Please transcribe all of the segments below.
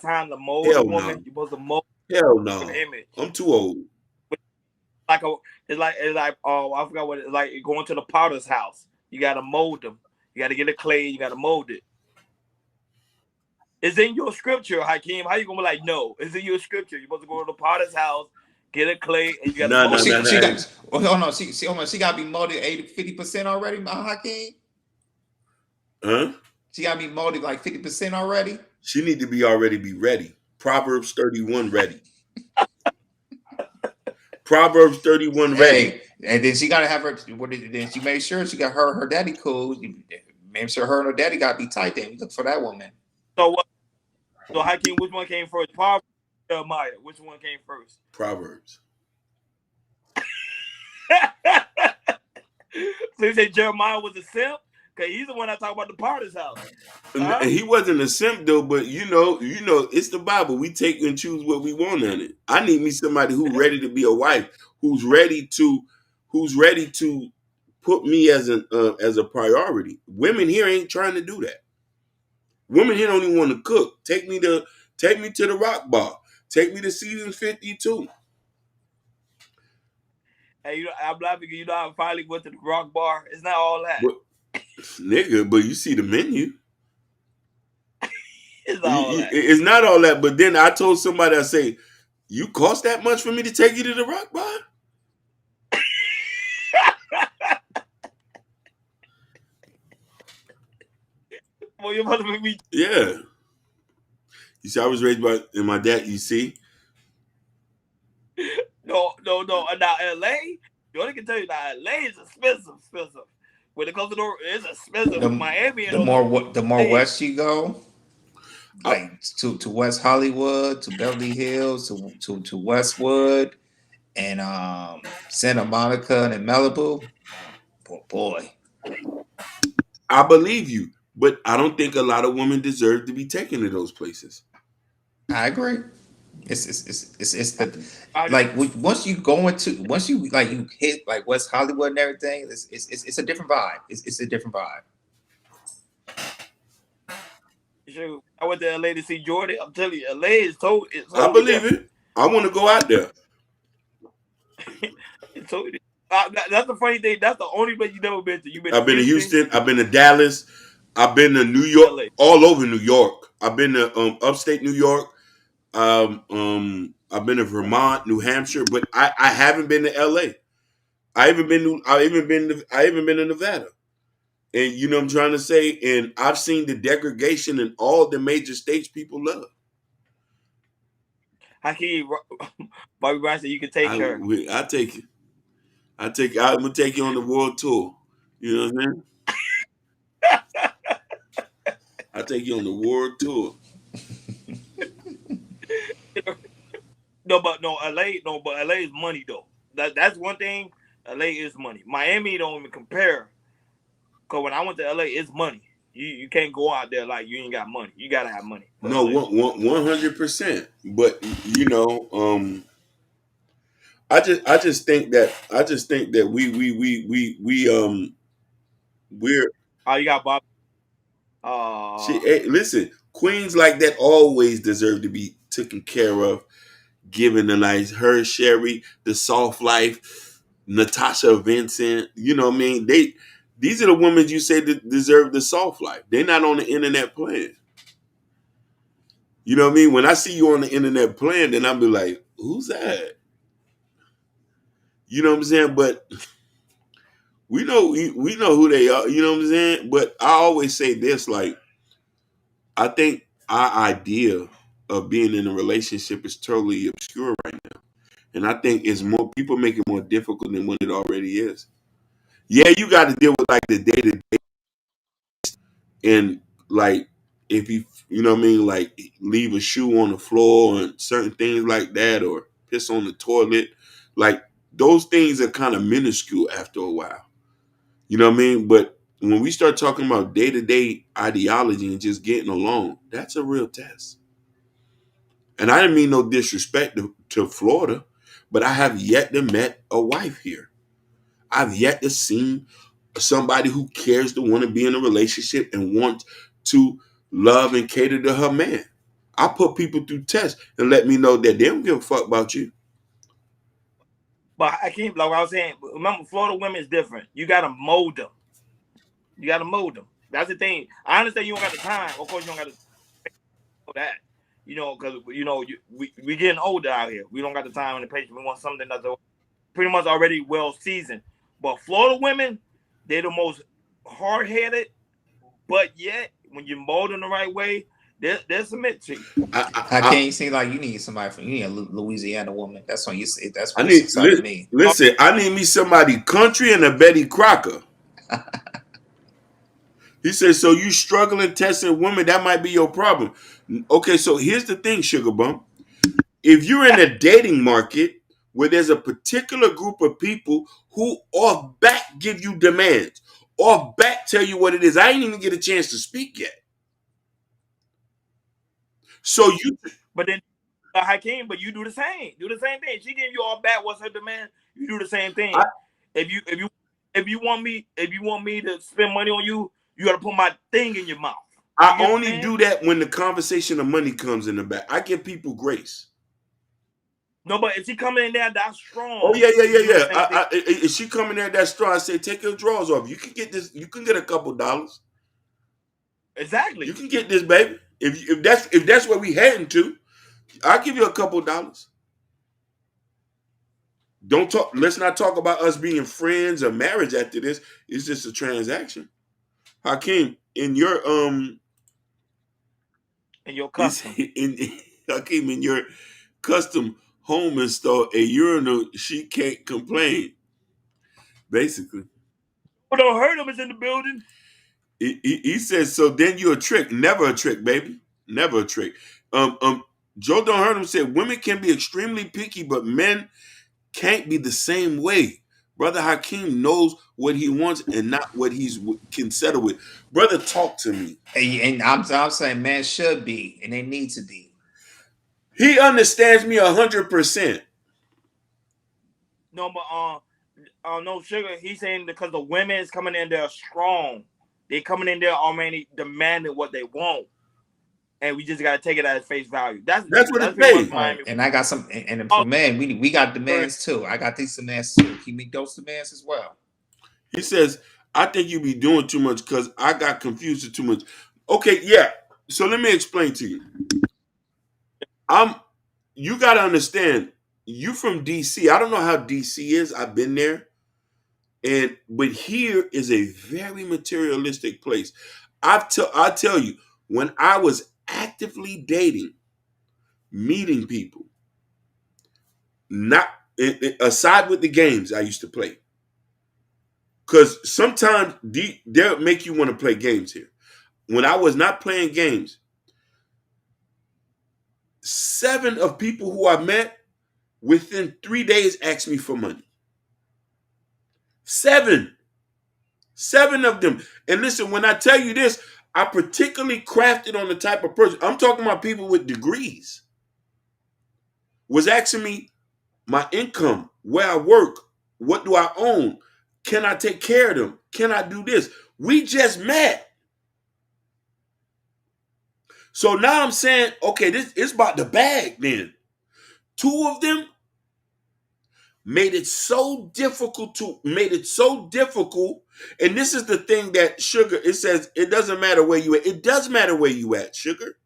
time to mold a Hell woman. no. You're supposed to mold Hell an no. image. I'm too old. Like a, it's like oh I forgot what it's like going to the potter's house. You gotta mold them. You gotta get the clay. You gotta mold it. It's in your scripture, Hakeem. How you gonna be like no? It's in your scripture. You're supposed to go to the potter's house, get a clay, and you gotta No, no, mold no, it. no. She got. Well, hold on. Hold on. She got to be molded 50% already, Hakeem. Huh? She got to be molded like 50% already. She need to be already be ready. Proverbs 31 ready. Proverbs 31 ready. Hey, and then she got to have her. Then she made sure she got her daddy cool. Made sure her and her daddy got to be tight. Then you look for that woman. So what? So Hakeem, which one came first? Proverbs, Jeremiah. Which one came first? Proverbs. So you say Jeremiah was a simp? Cause he's the one that talk about the potter's house. And Huh? he wasn't a simp though, but it's the Bible. We take and choose what we want in it. I need me somebody who's ready to be a wife, who's ready to, who's ready to put me as a priority. Women here ain't trying to do that. Women here don't even want to cook. Take me to the rock bar. Take me to season 52. Hey, I'm laughing because I finally went to the rock bar. It's not all that. But nigga, but you see the menu. It's not all that. It's not all that. But then I told somebody, I say, you cost that much for me to take you to the rock bar? Well, you're supposed to make me. Yeah. You see, I was raised by and my dad. You see, No, no, no. Now LA, you only can tell you that LA is expensive. When it comes to it's expensive. The Miami and those the more LA, west you go, I, like to West Hollywood, to Beverly Hills, to Westwood, and Santa Monica and Malibu. Boy, I believe you, but I don't think a lot of women deserve to be taken to those places. I agree. It's the I, like once you like you hit like West Hollywood and everything. It's a different vibe. It's a different vibe. shoot, I went to LA to see Jordan. I'm telling you, LA is I totally believe different. it. I want to go out there. It's totally. That's the funny thing. That's the only place you never been to. You've been to I've been to Houston, Houston. I've been to Dallas. I've been to New York, LA. all over New York. I've been to upstate New York. I've been to Vermont, New Hampshire, but I haven't been to LA. I even been to Nevada. And you know what I'm trying to say? And I've seen the degradation in all the major states people love. Hakeem, Bobby Brown said you can take her. I take it. I'm gonna take you on the world tour. You know what I mean? I take you on the world tour. No, but no, LA, no, but LA is money though. That's one thing. LA is money. Miami don't even compare. Cause when I went to LA, it's money. You can't go out there like you ain't got money. You gotta have money for No, LA. 100%. But you know, I just think that we're Oh, you got Bob. hey, listen, queens like that always deserve to be taken care of, given a nice her Sherry, the soft life, Natasha Vincent. You know what I mean? These are the women you say that deserve the soft life. They're not on the internet playing. You know what I mean? When I see you on the internet playing, then I'll be like, who's that? You know what I'm saying? But we know who they are. You know what I'm saying? But I always say this: like, I think our idea of being in a relationship is totally obscure right now, and I think it's more people make it more difficult than what it already is. Yeah, you got to deal with like the day to day, and like if you know what I mean, like leave a shoe on the floor and certain things like that, or piss on the toilet, like those things are kind of minuscule after a while. You know what I mean? But when we start talking about day to day ideology and just getting along, that's a real test. And I didn't mean no disrespect to Florida, but I have yet to met a wife here. I've yet to see somebody who cares to want to be in a relationship and want to love and cater to her man. I put people through tests and let me know that they don't give a fuck about you. But I can't, like I was saying, remember, Florida women is different. You got to mold them. You got to mold them. That's the thing. I understand you don't got the time. Of course, you don't got to do that. Because, we getting older out here. We don't got the time and the patience. We want something that's pretty much already well seasoned. But Florida women, they're the most hard-headed, but yet, when you mold them the right way, they'll submit to you. How can you seem like you need a Louisiana woman? That's when you say that's what to me. Listen, I need me somebody country and a Betty Crocker. He said, so you struggling testing women, that might be your problem. Okay, so here's the thing, Sugar Bump. If you're in a dating market where there's a particular group of people who off bat give you demands, off bat tell you what it is, I ain't even get a chance to speak yet. So you, but then Hakeem, but you do the same. Do the same thing. She give you all back. What's her demand? You do the same thing. If you want me to spend money on you, you got to put my thing in your mouth. I only do that when the conversation of money comes in the back. I give people grace. No, but if she coming in there that strong. Oh yeah. If she coming there that strong, I say take your drawers off. You can get this. You can get a couple dollars. Exactly. You can get this, baby. If that's where we heading to, I'll give you a couple dollars. Don't talk. Let's not talk about us being friends or marriage after this. It's just a transaction. Hakeem, in your custom, Hakeem, in your custom home install a urinal, she can't complain. Basically, don't hurt him. Is in the building. He says, so then you're a trick. Never a trick, baby. Never a trick. Joe Don't Hurt Him said, women can be extremely picky, but men can't be the same way. Brother Hakeem knows what he wants and not what he can settle with. Brother, talk to me. And I'm saying men should be, and they need to be. He understands me 100%. No, but no, Sugar. He's saying because the women is coming in there strong. They coming in there already demanding what they want, and we just got to take it at face value. That's what it's pays. And I got some, and for men, we got demands too. I got these demands too. He meet those demands as well. He says, I think you be doing too much because I got confused with too much. Okay, yeah. So let me explain to you. You got to understand, you from DC. I don't know how DC is. I've been there. But here is a very materialistic place. I tell you, when I was actively dating, meeting people, not aside with the games I used to play, because sometimes they'll make you want to play games here. When I was not playing games, 7 of people who I met within 3 days asked me for money. 7 of them. And listen, when I tell you this, I particularly crafted on the type of person. I'm talking about people with degrees. Was asking me my income, where I work, what do I own? Can I take care of them? Can I do this? We just met. So now I'm saying, okay, this is about the bag then. 2 of them made it so difficult. And this is the thing that Sugar, it says, it doesn't matter where you at. It does matter where you at, Sugar.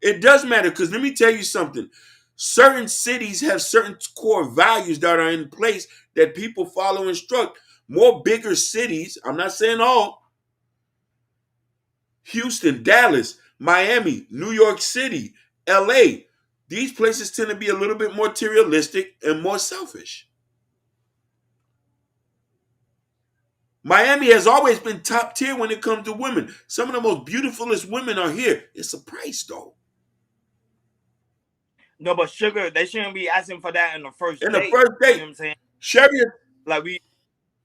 It does matter, because let me tell you something. Certain cities have certain core values that are in place that people follow and instruct. More bigger cities, I'm not saying all, Houston, Dallas, Miami, New York City, LA, these places tend to be a little bit more materialistic and more selfish. Miami has always been top tier when it comes to women. Some of the most beautifulest women are here. It's a price, though. No, but Sugar, they shouldn't be asking for that in the first date. In the first date. You know what I'm saying? Sherry,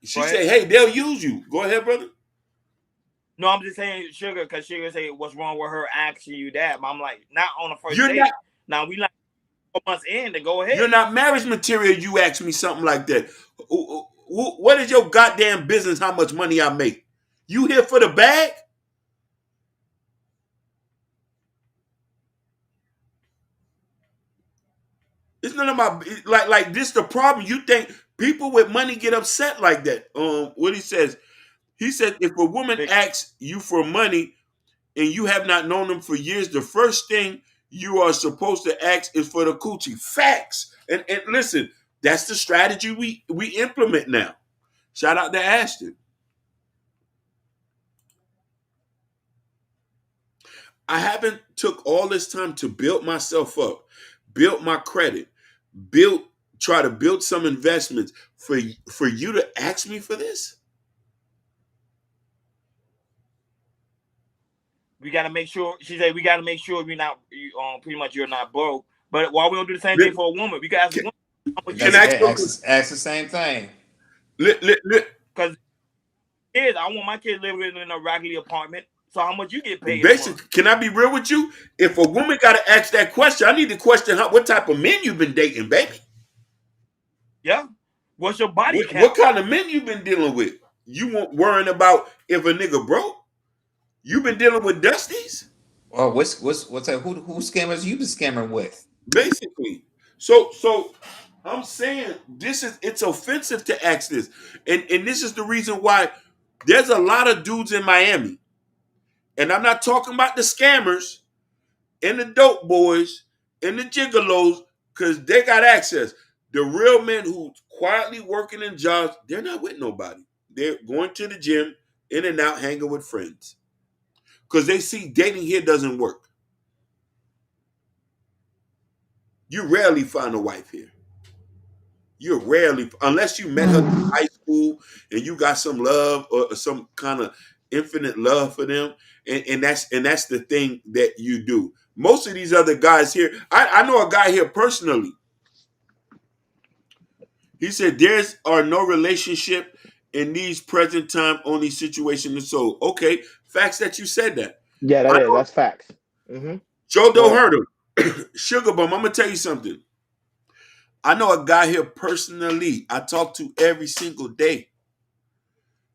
she said, hey, they'll use you. Go ahead, brother. No, I'm just saying, Sugar, because Sugar say, what's wrong with her asking you that? But I'm like, not on the first date. Now, we like 4 months in to go ahead. You're not marriage material. You ask me something like that. What is your goddamn business how much money I make? You here for the bag? It's none of my like this. The problem. You think people with money get upset like that? What he says. He said if a woman asks you for money and you have not known them for years, the first thing you are supposed to ask is for the coochie. Facts. And listen, that's the strategy we implement now. Shout out to Ashton. I haven't took all this time to build myself up, build my credit, try to build some investments for you to ask me for this. We got to make sure. She said we got to make sure you're not pretty much you're not broke. But why we don't do the same thing for a woman? We can ask a woman. Can ask the same thing. Because kids, I want my kids living in a raggedy apartment. So how much you get paid? Basically, can I be real with you? If a woman got to ask that question, I need to question what type of men you've been dating, baby. Yeah. What's your body count? What kind of men you been dealing with? You weren't worrying about if a nigga broke. You been dealing with dusties. Well, what's who scammers you been scammering with? Basically, so I'm saying it's offensive to ask this, and this is the reason why there's a lot of dudes in Miami. And I'm not talking about the scammers and the dope boys and the gigolos because they got access. The real men who quietly working in jobs, they're not with nobody. They're going to the gym, in and out, hanging with friends. Because they see dating here doesn't work. You rarely find a wife here. You rarely, unless you met her in high school and you got some love or some kind of infinite love for them, and that's the thing that you do. Most of these other guys here, I know a guy here personally. He said there's no relationship in these present time only situations. So okay, facts that you said that. Yeah, that's facts. Mm-hmm. Joe Doe heard him. Sugar Bum, I'm gonna tell you something. I know a guy here personally. I talk to every single day.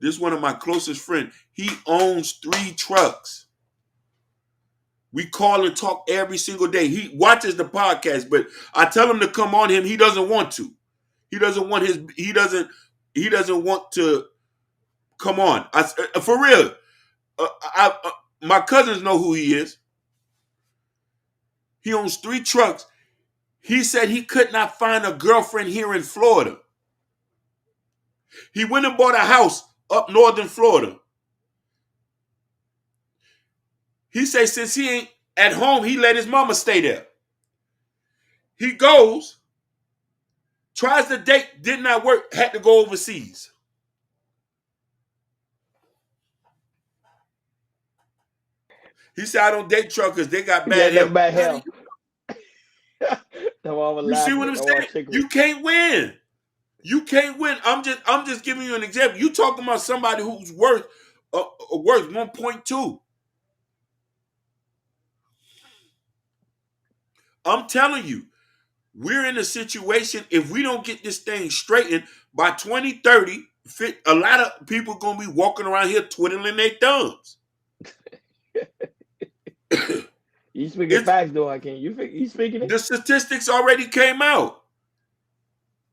This is one of my closest friends. He owns 3 trucks. We call and talk every single day. He watches the podcast, but I tell him to come on him. He doesn't want to. He doesn't want to come on. For real. My cousins know who he is. He owns 3 trucks. He said he could not find a girlfriend here in Florida. He went and bought a house up northern Florida. He said since he ain't at home, he let his mama stay there. He goes, tries to date, did not work, had to go overseas. He said, I don't date truckers, they got bad health. Bad health. You see what I'm saying? You can't win. You can't win. I'm just giving you an example. You talking about somebody who's worth 1.2. I'm telling you, we're in a situation, if we don't get this thing straightened, by 2030, a lot of people going to be walking around here twiddling their thumbs. You speaking facts, though, I can't. You speaking it? The statistics already came out.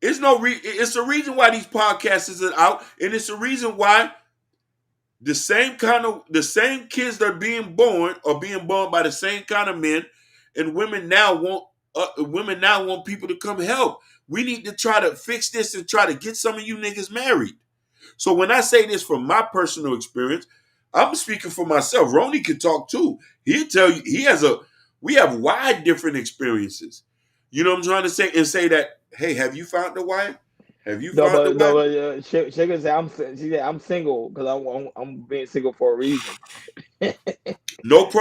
It's a reason why these podcasts are out, and it's a reason why the same kids that are being born by the same kind of men, and women now want people to come help. We need to try to fix this and try to get some of you niggas married. So when I say this from my personal experience, I'm speaking for myself. Roni can talk too. He'll tell you we have wide different experiences. You know what I'm trying to say? And say that, hey, have you found the wife? Have you found the wife? Sugar said I'm single because I'm being single for a reason. No problem.